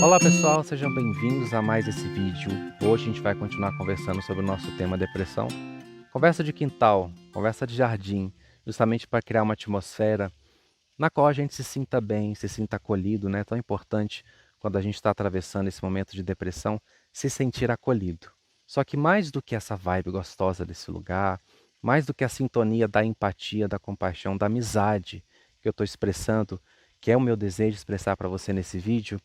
Olá pessoal, sejam bem-vindos a mais esse vídeo. Hoje a gente vai continuar conversando sobre o nosso tema depressão. Conversa de quintal, conversa de jardim, justamente para criar uma atmosfera na qual a gente se sinta bem, se sinta acolhido, né? É tão importante quando a gente está atravessando esse momento de depressão, se sentir acolhido. Só que mais do que essa vibe gostosa desse lugar, mais do que a sintonia da empatia, da compaixão, da amizade que eu estou expressando, que é o meu desejo de expressar para você nesse vídeo,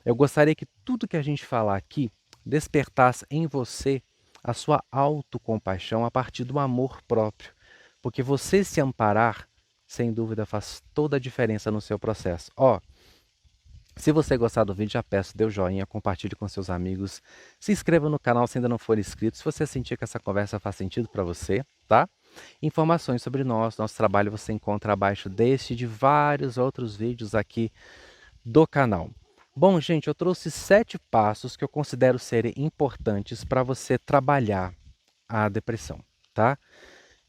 eu gostaria que tudo que a gente falar aqui despertasse em você a sua autocompaixão a partir do amor próprio. Porque você se amparar, sem dúvida, faz toda a diferença no seu processo. Se você gostar do vídeo, já peço, dê o joinha, compartilhe com seus amigos, se inscreva no canal se ainda não for inscrito, se você sentir que essa conversa faz sentido para você, tá? Informações sobre nós, nosso trabalho você encontra abaixo deste e de vários outros vídeos aqui do canal. Bom, gente, eu trouxe 7 passos que eu considero serem importantes para você trabalhar a depressão, tá?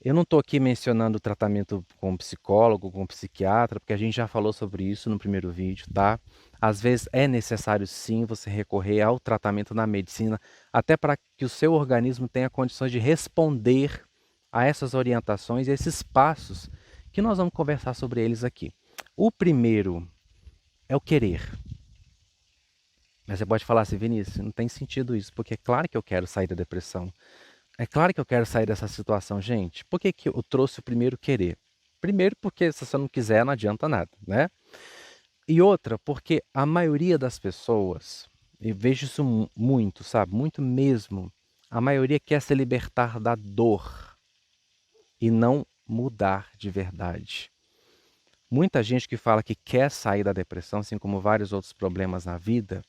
Eu não estou aqui mencionando o tratamento com psicólogo, com psiquiatra, porque a gente já falou sobre isso no primeiro vídeo, tá? Às vezes é necessário sim você recorrer ao tratamento na medicina, até para que o seu organismo tenha condições de responder a essas orientações e esses passos que nós vamos conversar sobre eles aqui. O primeiro é o querer. Mas você pode falar assim, Vinícius, não tem sentido isso, porque é claro que eu quero sair da depressão. É claro que eu quero sair dessa situação, gente. Por que que eu trouxe o primeiro querer? Primeiro, porque se você não quiser, não adianta nada, né? E outra, porque a maioria das pessoas, e vejo isso muito, sabe? Muito mesmo. A maioria quer se libertar da dor e não mudar de verdade. Muita gente que fala que quer sair da depressão, assim como vários outros problemas na vida,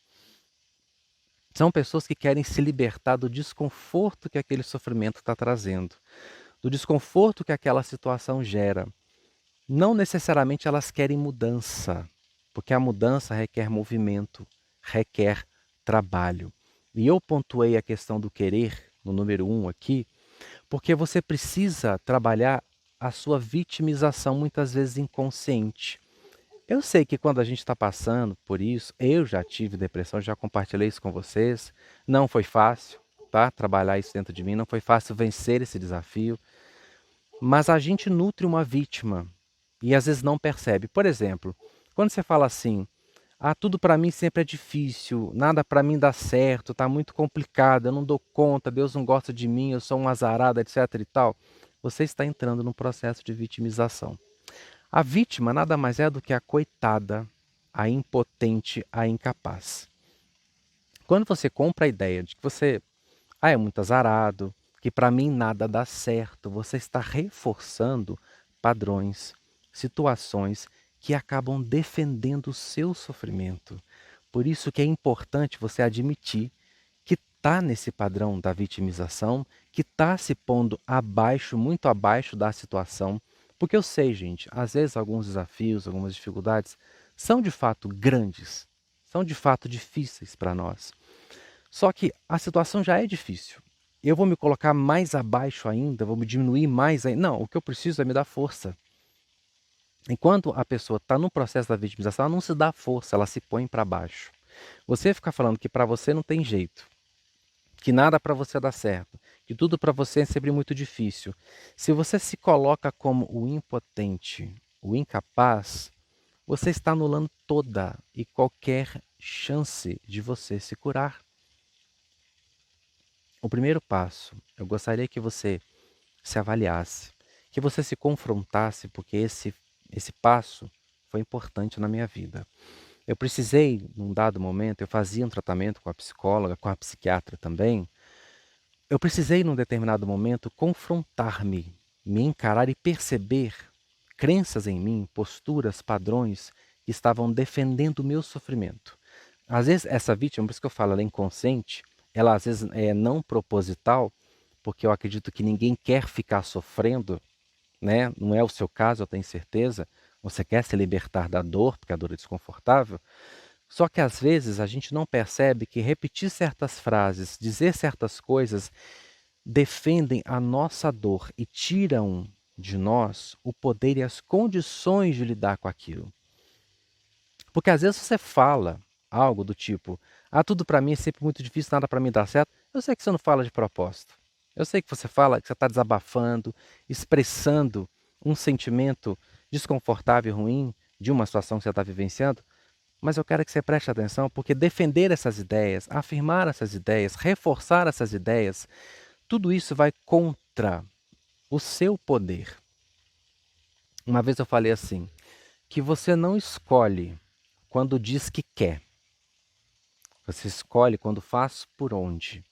são pessoas que querem se libertar do desconforto que aquele sofrimento está trazendo, do desconforto que aquela situação gera. Não necessariamente elas querem mudança, porque a mudança requer movimento, requer trabalho. E eu pontuei a questão do querer, no número 1 aqui, porque você precisa trabalhar a sua vitimização, muitas vezes inconsciente. Eu sei que quando a gente está passando por isso, eu já tive depressão, já compartilhei isso com vocês. Não foi fácil, tá? Trabalhar isso dentro de mim, não foi fácil vencer esse desafio. Mas a gente nutre uma vítima e às vezes não percebe. Por exemplo, quando você fala assim, tudo para mim sempre é difícil, nada para mim dá certo, tá muito complicado, eu não dou conta, Deus não gosta de mim, eu sou um azarado, etc e tal. Você está entrando num processo de vitimização. A vítima nada mais é do que a coitada, a impotente, a incapaz. Quando você compra a ideia de que você é muito azarado, que para mim nada dá certo, você está reforçando padrões, situações que acabam defendendo o seu sofrimento. Por isso que é importante você admitir que está nesse padrão da vitimização, que está se pondo abaixo, muito abaixo da situação. Porque eu sei, gente, às vezes alguns desafios, algumas dificuldades são de fato grandes, são de fato difíceis para nós. Só que a situação já é difícil. Eu vou me colocar mais abaixo ainda, vou me diminuir mais ainda. Não, o que eu preciso é me dar força. Enquanto a pessoa está no processo da vitimização, ela não se dá força, ela se põe para baixo. Você ficar falando que para você não tem jeito, que nada para você dá certo, que tudo para você é sempre muito difícil. Se você se coloca como o impotente, o incapaz, você está anulando toda e qualquer chance de você se curar. O primeiro passo, eu gostaria que você se avaliasse, que você se confrontasse, porque esse passo foi importante na minha vida. Eu precisei, num dado momento, eu fazia um tratamento com a psicóloga, com a psiquiatra também. Eu precisei, num determinado momento, confrontar-me, me encarar e perceber crenças em mim, posturas, padrões que estavam defendendo o meu sofrimento. Às vezes, essa vítima, por isso que eu falo, ela é inconsciente, ela às vezes é não proposital, porque eu acredito que ninguém quer ficar sofrendo, né? Não é o seu caso, eu tenho certeza. Você quer se libertar da dor, porque a dor é desconfortável. Só que às vezes a gente não percebe que repetir certas frases, dizer certas coisas, defendem a nossa dor e tiram de nós o poder e as condições de lidar com aquilo. Porque às vezes você fala, algo do tipo: "Ah, tudo para mim é sempre muito difícil, nada para mim dá certo", eu sei que você não fala de propósito. Eu sei que você fala que você está desabafando, expressando um sentimento desconfortável e ruim de uma situação que você está vivenciando, mas eu quero que você preste atenção, porque defender essas ideias, afirmar essas ideias, reforçar essas ideias, tudo isso vai contra o seu poder. Uma vez eu falei assim, que você não escolhe quando diz que quer, você escolhe quando faz por onde.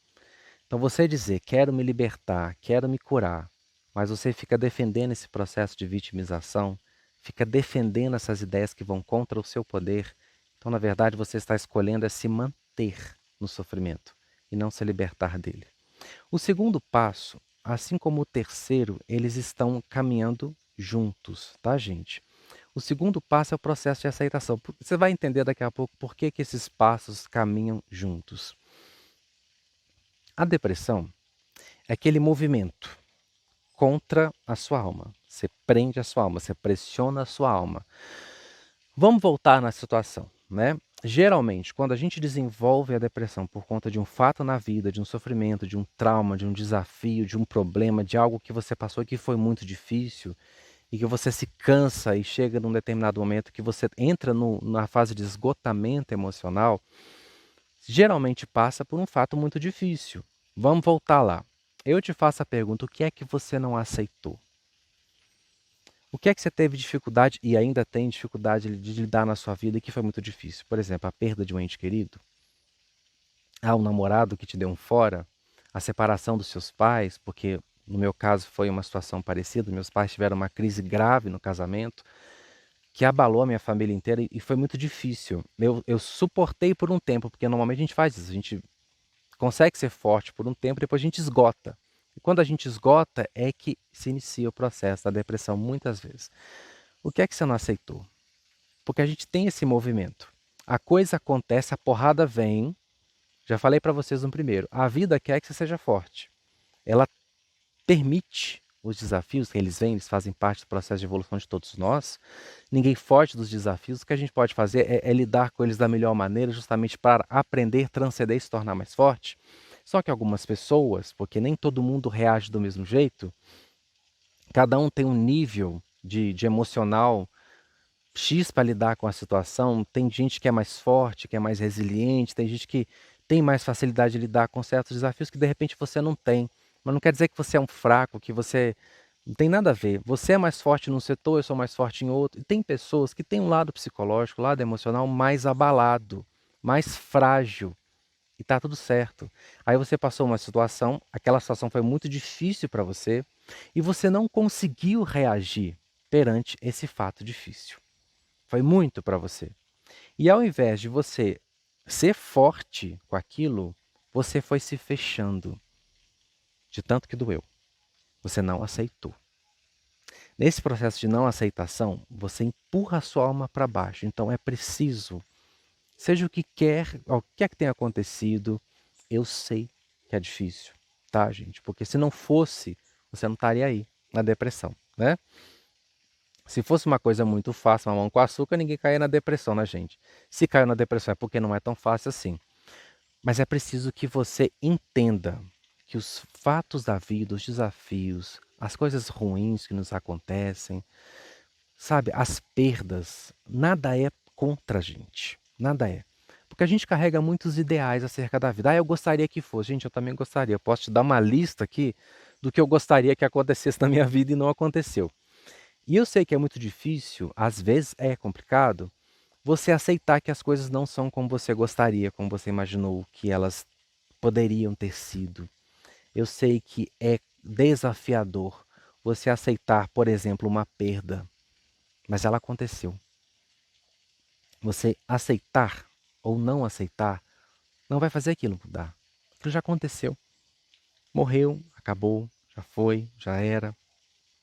Então você dizer, quero me libertar, quero me curar, mas você fica defendendo esse processo de vitimização, fica defendendo essas ideias que vão contra o seu poder, então na verdade você está escolhendo é se manter no sofrimento e não se libertar dele. O segundo passo, assim como o terceiro, eles estão caminhando juntos, tá, gente? O segundo passo é o processo de aceitação. Você vai entender daqui a pouco por que esses passos caminham juntos. A depressão é aquele movimento contra a sua alma. Você prende a sua alma, você pressiona a sua alma. Vamos voltar na situação, né? Geralmente, quando a gente desenvolve a depressão por conta de um fato na vida, de um sofrimento, de um trauma, de um desafio, de um problema, de algo que você passou que foi muito difícil e que você se cansa e chega num determinado momento que você entra na fase de esgotamento emocional, geralmente passa por um fato muito difícil. Vamos voltar lá. Eu te faço a pergunta: o que é que você não aceitou? O que é que você teve dificuldade e ainda tem dificuldade de lidar na sua vida e que foi muito difícil? Por exemplo, a perda de um ente querido, um namorado que te deu um fora, a separação dos seus pais, porque no meu caso foi uma situação parecida, meus pais tiveram uma crise grave no casamento, que abalou a minha família inteira e foi muito difícil. Eu suportei por um tempo, porque normalmente a gente faz isso, a gente consegue ser forte por um tempo, depois a gente esgota. E quando a gente esgota é que se inicia o processo da depressão muitas vezes. O que é que você não aceitou? Porque a gente tem esse movimento. A coisa acontece, a porrada vem. Já falei para vocês no primeiro. A vida quer que você seja forte. Ela permite os desafios, que eles vêm, eles fazem parte do processo de evolução de todos nós. Ninguém foge dos desafios. O que a gente pode fazer é lidar com eles da melhor maneira, justamente para aprender, transcender e se tornar mais forte. Só que algumas pessoas, porque nem todo mundo reage do mesmo jeito, cada um tem um nível de emocional X para lidar com a situação. Tem gente que é mais forte, que é mais resiliente, tem gente que tem mais facilidade de lidar com certos desafios que de repente você não tem. Mas não quer dizer que você é um fraco, que você não tem nada a ver. Você é mais forte num setor, eu sou mais forte em outro. E tem pessoas que têm um lado psicológico, um lado emocional mais abalado, mais frágil. E tá tudo certo. Aí você passou uma situação, aquela situação foi muito difícil para você e você não conseguiu reagir perante esse fato difícil. Foi muito para você. E ao invés de você ser forte com aquilo, você foi se fechando de tanto que doeu. Você não aceitou. Nesse processo de não aceitação, você empurra a sua alma para baixo. Então é preciso, seja o que é que tenha acontecido, eu sei que é difícil, tá, gente? Porque se não fosse, você não estaria aí na depressão, né? Se fosse uma coisa muito fácil, mamão com açúcar, ninguém caía na depressão, né, gente? Se caiu na depressão é porque não é tão fácil assim. Mas é preciso que você entenda que os fatos da vida, os desafios, as coisas ruins que nos acontecem, sabe, as perdas, nada é contra a gente. Nada é. Porque a gente carrega muitos ideais acerca da vida. Ah, eu gostaria que fosse. Gente, eu também gostaria. Eu posso te dar uma lista aqui do que eu gostaria que acontecesse na minha vida e não aconteceu. E eu sei que é muito difícil, às vezes é complicado, você aceitar que as coisas não são como você gostaria, como você imaginou que elas poderiam ter sido. Eu sei que é desafiador você aceitar, por exemplo, uma perda, mas ela aconteceu. Você aceitar ou não aceitar não vai fazer aquilo mudar. Aquilo já aconteceu. Morreu, acabou, já foi, já era.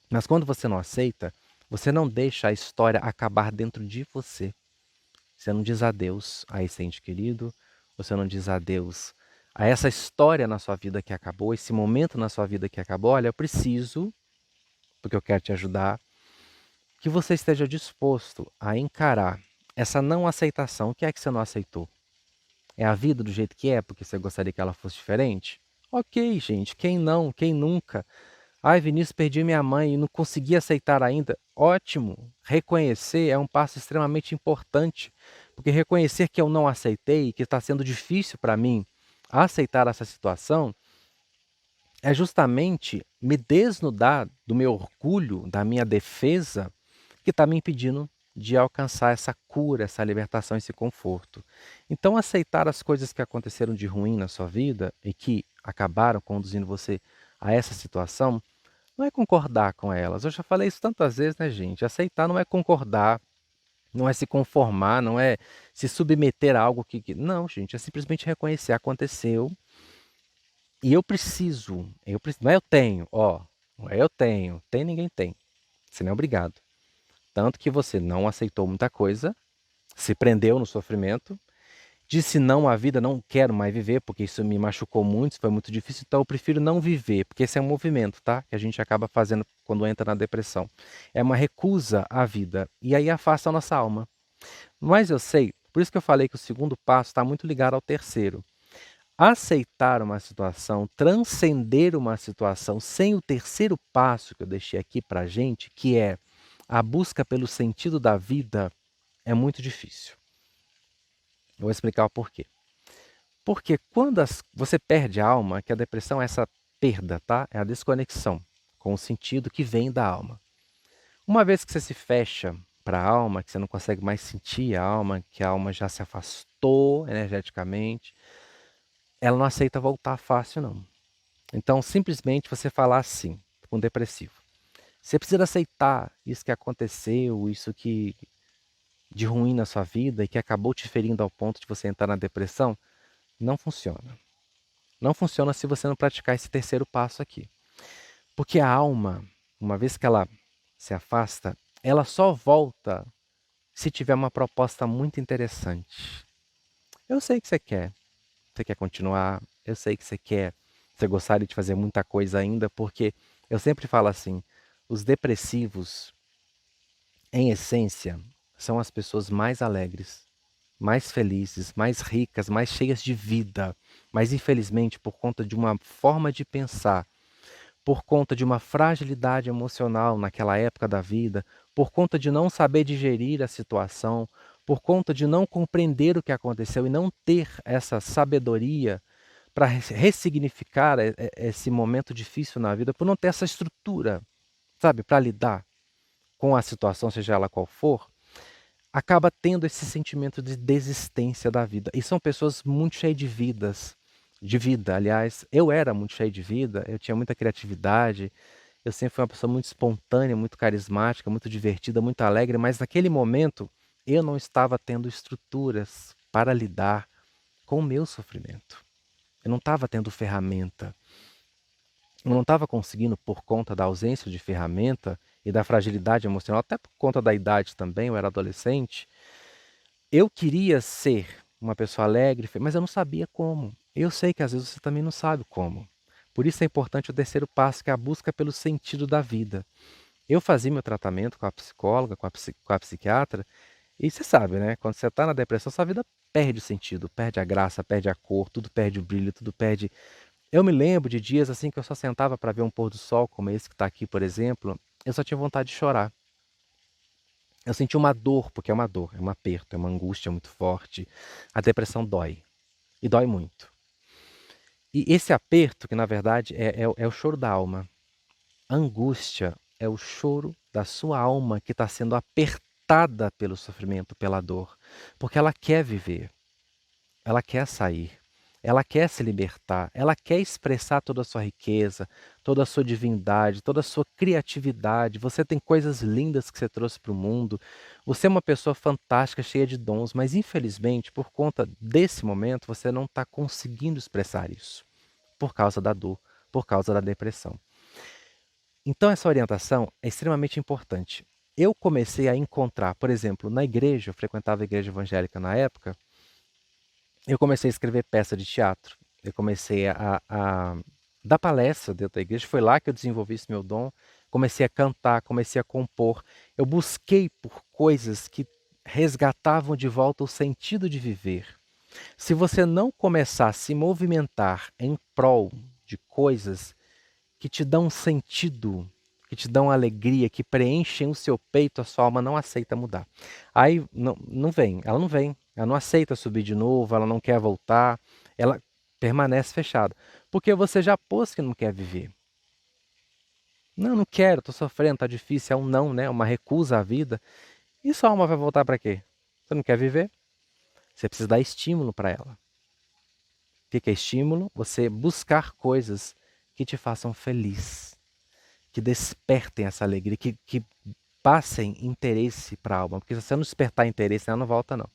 Mas quando você não aceita, você não deixa a história acabar dentro de você. Você não diz adeus a esse ente querido, você não diz adeus a essa história na sua vida que acabou, esse momento na sua vida que acabou. Olha, eu preciso, porque eu quero te ajudar, que você esteja disposto a encarar essa não aceitação. O que é que você não aceitou? É a vida do jeito que é, porque você gostaria que ela fosse diferente? Ok, gente, quem não? Quem nunca? Ai, Vinícius, perdi minha mãe e não consegui aceitar ainda. Ótimo! Reconhecer é um passo extremamente importante, porque reconhecer que eu não aceitei, que está sendo difícil para mim aceitar essa situação, é justamente me desnudar do meu orgulho, da minha defesa, que está me impedindo de alcançar essa cura, essa libertação, esse conforto. Então, aceitar as coisas que aconteceram de ruim na sua vida e que acabaram conduzindo você a essa situação, não é concordar com elas. Eu já falei isso tantas vezes, né, gente? Aceitar não é concordar, não é se conformar, não é se submeter a algo Não, gente, é simplesmente reconhecer. Aconteceu e não é eu tenho, ó, não é eu tenho, tem ninguém tem. Você não é obrigado. Tanto que você não aceitou muita coisa, se prendeu no sofrimento, disse não à vida, não quero mais viver, porque isso me machucou muito, isso foi muito difícil, então eu prefiro não viver, porque esse é um movimento, tá? Que a gente acaba fazendo quando entra na depressão. É uma recusa à vida, e aí afasta a nossa alma. Mas eu sei, por isso que eu falei que o segundo passo está muito ligado ao terceiro. Aceitar uma situação, transcender uma situação sem o terceiro passo que eu deixei aqui pra gente, que é a busca pelo sentido da vida, é muito difícil. Eu vou explicar o porquê. Porque quando você perde a alma, que a depressão é essa perda, tá? É a desconexão com o sentido que vem da alma. Uma vez que você se fecha para a alma, que você não consegue mais sentir a alma, que a alma já se afastou energeticamente, ela não aceita voltar fácil, não. Então, simplesmente você falar assim, com um depressivo. Você precisa aceitar isso que aconteceu, isso que de ruim na sua vida e que acabou te ferindo ao ponto de você entrar na depressão. Não funciona. Não funciona se você não praticar esse terceiro passo aqui. Porque a alma, uma vez que ela se afasta, ela só volta se tiver uma proposta muito interessante. Eu sei que você quer continuar, eu sei que você gostaria de fazer muita coisa ainda, porque eu sempre falo assim, os depressivos, em essência, são as pessoas mais alegres, mais felizes, mais ricas, mais cheias de vida. Mas infelizmente, por conta de uma forma de pensar, por conta de uma fragilidade emocional naquela época da vida, por conta de não saber digerir a situação, por conta de não compreender o que aconteceu e não ter essa sabedoria para ressignificar esse momento difícil na vida, por não ter essa estrutura, sabe, para lidar com a situação, seja ela qual for, acaba tendo esse sentimento de desistência da vida. E são pessoas muito cheias de vida, aliás. Eu era muito cheio de vida, eu tinha muita criatividade, eu sempre fui uma pessoa muito espontânea, muito carismática, muito divertida, muito alegre, mas naquele momento eu não estava tendo estruturas para lidar com o meu sofrimento. Eu não estava tendo ferramenta. Eu não estava conseguindo, por conta da ausência de ferramenta e da fragilidade emocional, até por conta da idade também, eu era adolescente. Eu queria ser uma pessoa alegre, mas eu não sabia como. Eu sei que às vezes você também não sabe como. Por isso é importante o terceiro passo, que é a busca pelo sentido da vida. Eu fazia meu tratamento com a psicóloga, com a psiquiatra, e você sabe, né? Quando você está na depressão, sua vida perde o sentido, perde a graça, perde a cor, tudo perde o brilho, tudo perde. Eu me lembro de dias assim que eu só sentava para ver um pôr do sol, como esse que está aqui, por exemplo, eu só tinha vontade de chorar. Eu senti uma dor, porque é uma dor, é um aperto, é uma angústia muito forte. A depressão dói, e dói muito. E esse aperto, que na verdade é o choro da alma, a angústia é o choro da sua alma que está sendo apertada pelo sofrimento, pela dor, porque ela quer viver, ela quer sair, ela quer se libertar, ela quer expressar toda a sua riqueza, toda a sua divindade, toda a sua criatividade. Você tem coisas lindas que você trouxe para o mundo, você é uma pessoa fantástica, cheia de dons, mas infelizmente, por conta desse momento, você não está conseguindo expressar isso, por causa da dor, por causa da depressão. Então essa orientação é extremamente importante. Eu comecei a encontrar, por exemplo, na igreja, eu frequentava a igreja evangélica na época, eu comecei a escrever peça de teatro. Eu comecei a dar palestra dentro da igreja. Foi lá que eu desenvolvi esse meu dom. Comecei a cantar, comecei a compor. Eu busquei por coisas que resgatavam de volta o sentido de viver. Se você não começar a se movimentar em prol de coisas que te dão sentido, que te dão alegria, que preenchem o seu peito, a sua alma não aceita mudar. Aí não vem, ela não aceita subir de novo, ela não quer voltar, ela permanece fechada. Porque você já pôs que não quer viver. Não, não quero, estou sofrendo, está difícil, é um não, né? Uma recusa à vida. E sua alma vai voltar para quê? Você não quer viver? Você precisa dar estímulo para ela. O que é estímulo? Você buscar coisas que te façam feliz, que despertem essa alegria, que passem interesse para a alma. Porque se você não despertar interesse, ela não volta, não.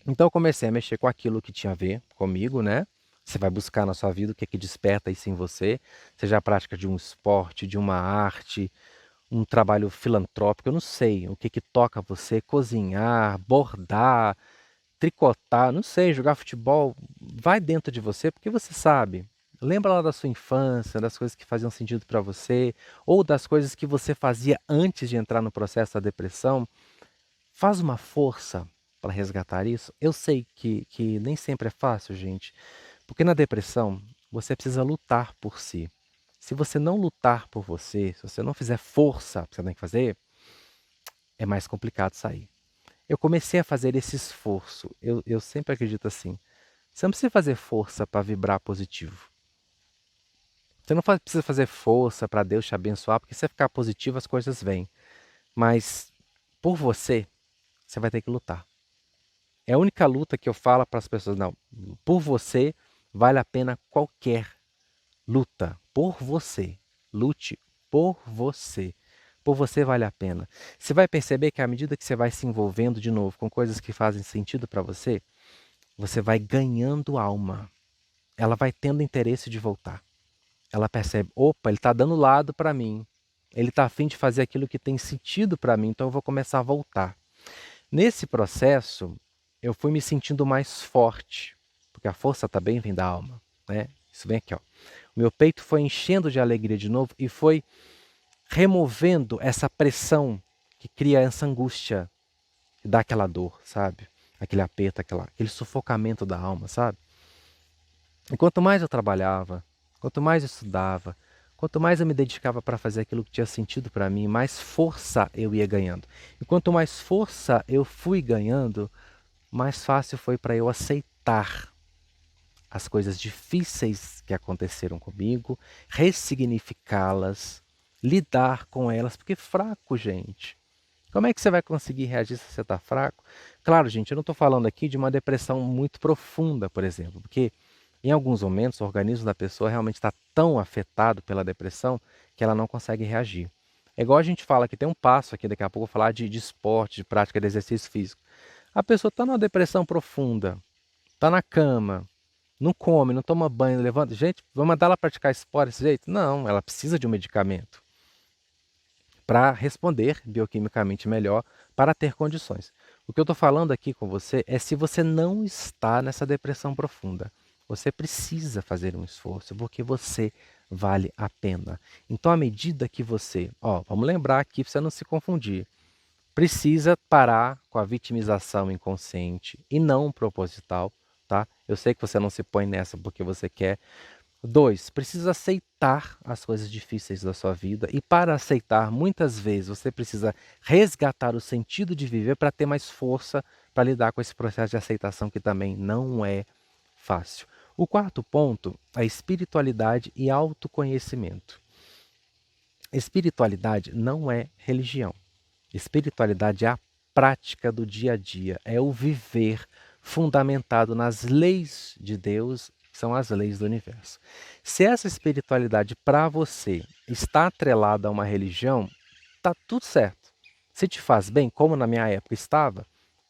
Então eu comecei a mexer com aquilo que tinha a ver comigo, né? Você vai buscar na sua vida o que é que desperta isso em você, seja a prática de um esporte, de uma arte, um trabalho filantrópico, eu não sei o que que toca você, cozinhar, bordar, tricotar, não sei, jogar futebol, vai dentro de você porque você sabe. Lembra lá da sua infância, das coisas que faziam sentido para você, ou das coisas que você fazia antes de entrar no processo da depressão. Faz uma força para resgatar isso. Eu sei que nem sempre é fácil, gente, porque na depressão você precisa lutar por si. Se você não lutar por você, se você não fizer força que você tem que fazer, é mais complicado sair. Eu comecei a fazer esse esforço. Eu sempre acredito assim. Você não precisa fazer força para vibrar positivo. Você não precisa fazer força para Deus te abençoar, porque se você ficar positivo, as coisas vêm. Mas por você, você vai ter que lutar. É a única luta que eu falo para as pessoas. Não, por você, vale a pena qualquer luta. Por você. Lute por você. Por você vale a pena. Você vai perceber que à medida que você vai se envolvendo de novo com coisas que fazem sentido para você, você vai ganhando alma. Ela vai tendo interesse de voltar. Ela percebe, opa, ele está dando lado para mim. Ele está a fim de fazer aquilo que tem sentido para mim, então eu vou começar a voltar. Nesse processo, eu fui me sentindo mais forte, porque a força também vem da alma, né? Isso vem aqui, ó. O meu peito foi enchendo de alegria de novo e foi removendo essa pressão que cria essa angústia, que dá aquela dor, sabe? Aquele aperto, aquele sufocamento da alma, sabe? E quanto mais eu trabalhava, quanto mais eu estudava, quanto mais eu me dedicava para fazer aquilo que tinha sentido para mim, mais força eu ia ganhando. E quanto mais força eu fui ganhando, mais fácil foi para eu aceitar as coisas difíceis que aconteceram comigo, ressignificá-las, lidar com elas, porque fraco, gente. Como é que você vai conseguir reagir se você está fraco? Claro, gente, eu não estou falando aqui de uma depressão muito profunda, por exemplo, porque em alguns momentos o organismo da pessoa realmente está tão afetado pela depressão que ela não consegue reagir. É igual a gente fala que tem um passo aqui, daqui a pouco eu vou falar de esporte, de prática de exercício físico. A pessoa está numa depressão profunda, está na cama, não come, não toma banho, não levanta. Gente, vamos mandar ela praticar esporte desse jeito? Não, ela precisa de um medicamento para responder bioquimicamente melhor, para ter condições. O que eu estou falando aqui com você é se você não está nessa depressão profunda. Você precisa fazer um esforço, porque você vale a pena. Então, à medida que você, vamos lembrar aqui para você não se confundir, precisa parar com a vitimização inconsciente e não proposital, tá? Eu sei que você não se põe nessa porque você quer. 2, precisa aceitar as coisas difíceis da sua vida. E para aceitar, muitas vezes você precisa resgatar o sentido de viver para ter mais força para lidar com esse processo de aceitação que também não é fácil. O quarto ponto é espiritualidade e autoconhecimento. Espiritualidade não é religião. Espiritualidade é a prática do dia a dia, é o viver fundamentado nas leis de Deus, que são as leis do universo. Se essa espiritualidade para você está atrelada a uma religião, tá tudo certo. Se te faz bem, como na minha época estava,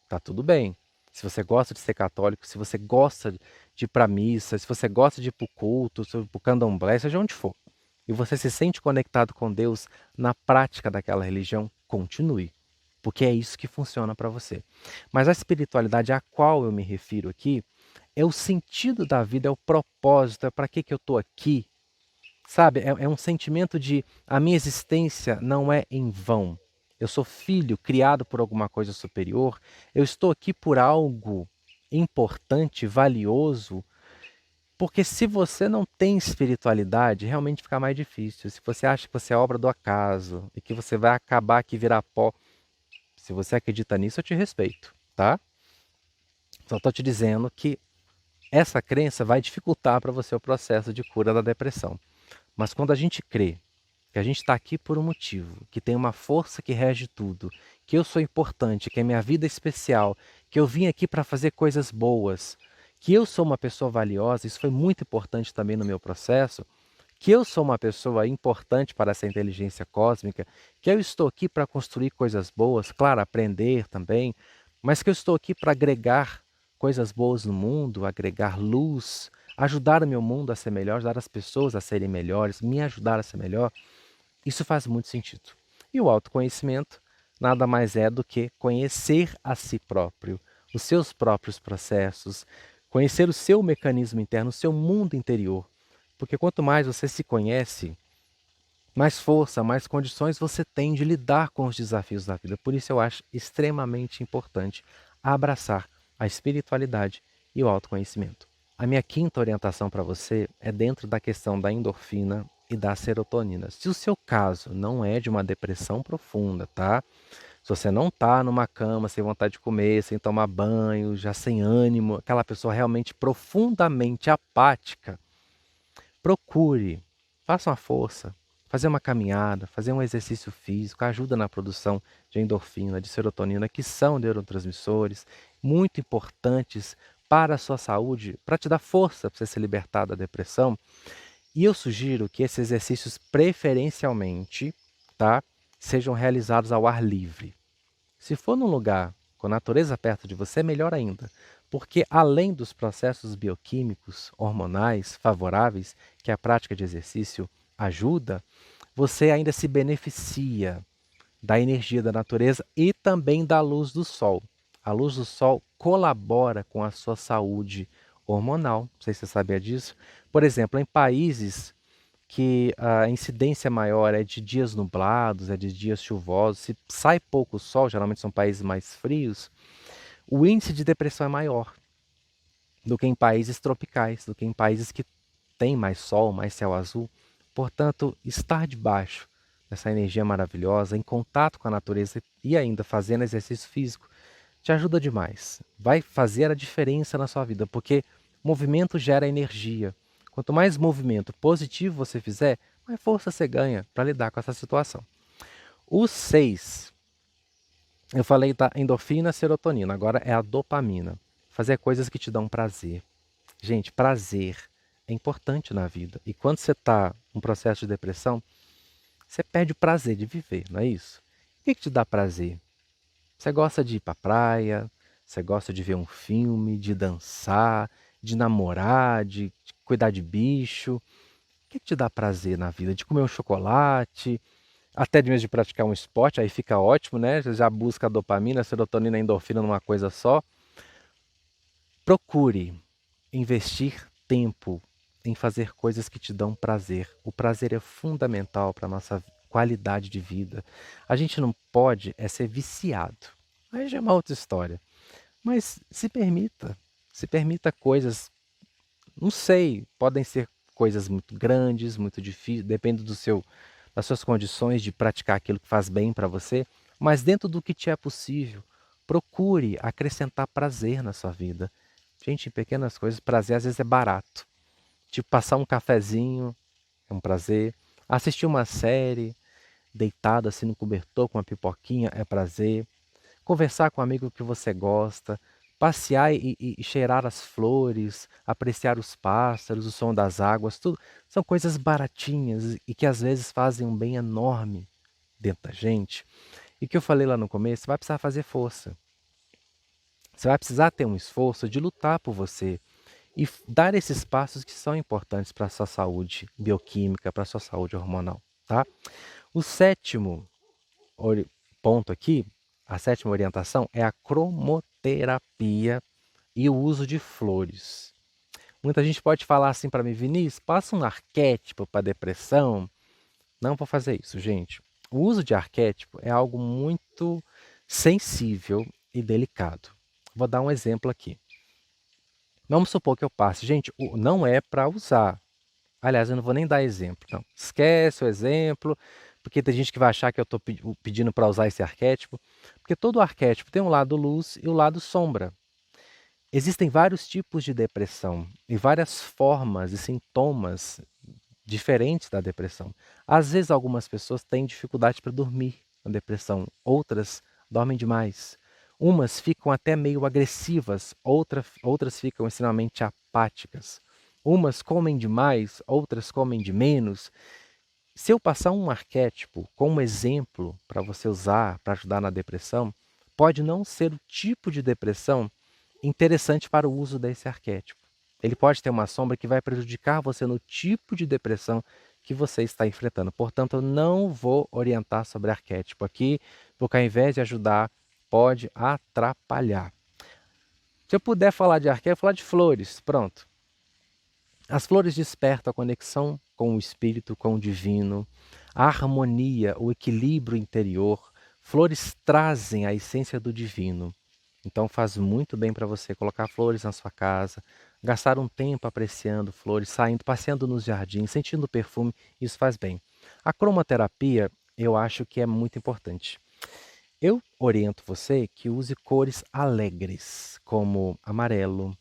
tá tudo bem. Se você gosta de ser católico, se você gosta de ir para a missa, se você gosta de ir para o culto, para o candomblé, seja onde for, e você se sente conectado com Deus na prática daquela religião, continue, porque é isso que funciona para você. Mas a espiritualidade a qual eu me refiro aqui é o sentido da vida, é o propósito, é para que eu estou aqui, sabe? É um sentimento de a minha existência não é em vão. Eu sou filho criado por alguma coisa superior, eu estou aqui por algo importante, valioso, porque se você não tem espiritualidade, realmente fica mais difícil. Se você acha que você é obra do acaso e que você vai acabar aqui virar pó, se você acredita nisso, eu te respeito, tá? Só estou te dizendo que essa crença vai dificultar para você o processo de cura da depressão. Mas quando a gente crê que a gente está aqui por um motivo, que tem uma força que rege tudo, que eu sou importante, que a minha vida é especial, que eu vim aqui para fazer coisas boas, que eu sou uma pessoa valiosa, isso foi muito importante também no meu processo, que eu sou uma pessoa importante para essa inteligência cósmica, que eu estou aqui para construir coisas boas, claro, aprender também, mas que eu estou aqui para agregar coisas boas no mundo, agregar luz, ajudar o meu mundo a ser melhor, ajudar as pessoas a serem melhores, me ajudar a ser melhor. Isso faz muito sentido. E o autoconhecimento nada mais é do que conhecer a si próprio, os seus próprios processos, conhecer o seu mecanismo interno, o seu mundo interior. Porque quanto mais você se conhece, mais força, mais condições você tem de lidar com os desafios da vida. Por isso eu acho extremamente importante abraçar a espiritualidade e o autoconhecimento. A minha quinta orientação para você é dentro da questão da endorfina e da serotonina. Se o seu caso não é de uma depressão profunda, tá? Se você não está numa cama sem vontade de comer, sem tomar banho, já sem ânimo, aquela pessoa realmente profundamente apática, procure, faça uma força, fazer uma caminhada, fazer um exercício físico, ajuda na produção de endorfina, de serotonina, que são neurotransmissores muito importantes para a sua saúde, para te dar força para você se libertar da depressão. E eu sugiro que esses exercícios preferencialmente, tá, sejam realizados ao ar livre. Se for num lugar com a natureza perto de você, melhor ainda, porque além dos processos bioquímicos, hormonais favoráveis que a prática de exercício ajuda, você ainda se beneficia da energia da natureza e também da luz do sol. A luz do sol colabora com a sua saúde hormonal, não sei se você sabia disso. Por exemplo, em países que a incidência maior é de dias nublados, é de dias chuvosos, se sai pouco sol, geralmente são países mais frios, o índice de depressão é maior do que em países tropicais, do que em países que têm mais sol, mais céu azul. Portanto, estar debaixo dessa energia maravilhosa, em contato com a natureza e ainda fazendo exercício físico, te ajuda demais. Vai fazer a diferença na sua vida, porque movimento gera energia. Quanto mais movimento positivo você fizer, mais força você ganha para lidar com essa situação. O 6, eu falei da endorfina, serotonina, agora é a dopamina. Fazer coisas que te dão prazer. Gente, prazer é importante na vida. E quando você está num processo de depressão, você perde o prazer de viver, não é isso? O que te dá prazer? Você gosta de ir para a praia, você gosta de ver um filme, de dançar, de namorar, de cuidar de bicho. O que te dá prazer na vida? De comer um chocolate, até de mesmo de praticar um esporte, aí fica ótimo, né? Você já busca a dopamina, a serotonina e a endorfina numa coisa só. Procure investir tempo em fazer coisas que te dão prazer. O prazer é fundamental para a nossa qualidade de vida. A gente não pode ser viciado. Aí já é uma outra história. Mas se permita coisas, não sei, podem ser coisas muito grandes, muito difíceis, depende das suas condições de praticar aquilo que faz bem para você, mas dentro do que te é possível, procure acrescentar prazer na sua vida. Gente, em pequenas coisas, prazer às vezes é barato. Tipo, passar um cafezinho é um prazer. Assistir uma série, deitado assim no cobertor com uma pipoquinha é prazer. Conversar com um amigo que você gosta, passear e cheirar as flores, apreciar os pássaros, o som das águas, tudo são coisas baratinhas e que às vezes fazem um bem enorme dentro da gente. E que eu falei lá no começo, você vai precisar fazer força. Você vai precisar ter um esforço de lutar por você e dar esses passos que são importantes para a sua saúde bioquímica, para a sua saúde hormonal, tá? O sétimo ponto aqui, a sétima orientação é a cromoterapia e o uso de flores. Muita gente pode falar assim para mim, Vinícius, passa um arquétipo para depressão. Não vou fazer isso, gente. O uso de arquétipo é algo muito sensível e delicado. Vou dar um exemplo aqui. Vamos supor que eu passe. Gente, não é para usar. Aliás, eu não vou nem dar exemplo, não. Esquece o exemplo, porque tem gente que vai achar que eu estou pedindo para usar esse arquétipo, porque todo arquétipo tem um lado luz e o lado sombra. Existem vários tipos de depressão e várias formas e sintomas diferentes da depressão. Às vezes, algumas pessoas têm dificuldade para dormir na depressão, outras dormem demais. Umas ficam até meio agressivas, outras ficam extremamente apáticas. Umas comem demais, outras comem de menos. Se eu passar um arquétipo como exemplo para você usar para ajudar na depressão, pode não ser o tipo de depressão interessante para o uso desse arquétipo. Ele pode ter uma sombra que vai prejudicar você no tipo de depressão que você está enfrentando. Portanto, eu não vou orientar sobre arquétipo aqui, porque ao invés de ajudar, pode atrapalhar. Se eu puder falar de arquétipo, eu vou falar de flores. Pronto. As flores despertam a conexão com o espírito, com o divino, a harmonia, o equilíbrio interior. Flores trazem a essência do divino. Então faz muito bem para você colocar flores na sua casa, gastar um tempo apreciando flores, saindo, passeando nos jardins, sentindo o perfume, isso faz bem. A cromoterapia, eu acho que é muito importante. Eu oriento você que use cores alegres, como amarelo,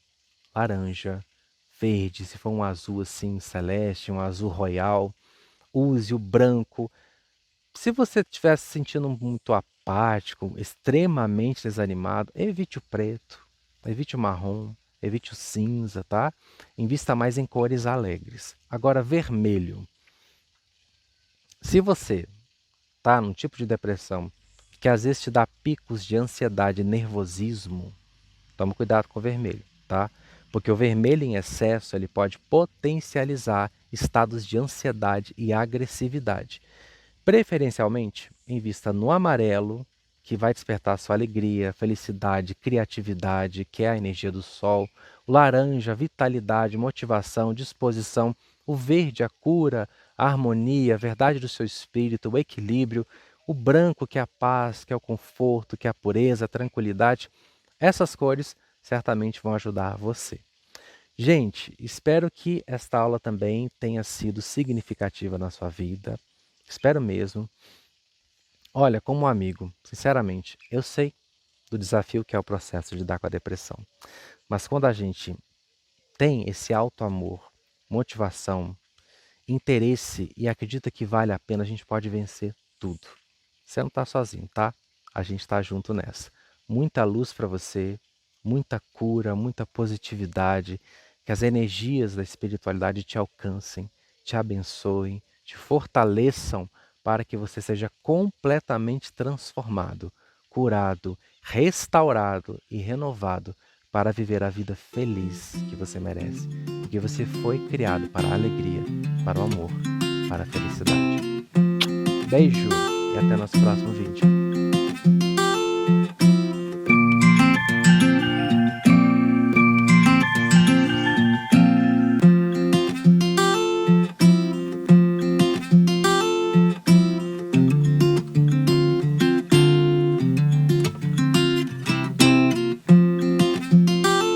laranja, verde, se for um azul assim celeste, um azul royal, use o branco. Se você estiver se sentindo muito apático, extremamente desanimado, evite o preto, evite o marrom, evite o cinza, tá? Invista mais em cores alegres. Agora, vermelho. Se você tá num tipo de depressão que às vezes te dá picos de ansiedade e nervosismo, toma cuidado com o vermelho, tá? Porque o vermelho em excesso ele pode potencializar estados de ansiedade e agressividade. Preferencialmente, invista no amarelo, que vai despertar sua alegria, felicidade, criatividade, que é a energia do sol. O laranja, vitalidade, motivação, disposição. O verde, a cura, a harmonia, a verdade do seu espírito, o equilíbrio. O branco, que é a paz, que é o conforto, que é a pureza, a tranquilidade. Essas cores certamente vão ajudar você. Gente, espero que esta aula também tenha sido significativa na sua vida. Espero mesmo. Olha, como amigo, sinceramente, eu sei do desafio que é o processo de lidar com a depressão. Mas quando a gente tem esse alto amor, motivação, interesse e acredita que vale a pena, a gente pode vencer tudo. Você não está sozinho, tá? A gente está junto nessa. Muita luz para você, muita cura, muita positividade, que as energias da espiritualidade te alcancem, te abençoem, te fortaleçam para que você seja completamente transformado, curado, restaurado e renovado para viver a vida feliz que você merece, porque você foi criado para a alegria, para o amor, para a felicidade. Beijo e até nosso próximo vídeo.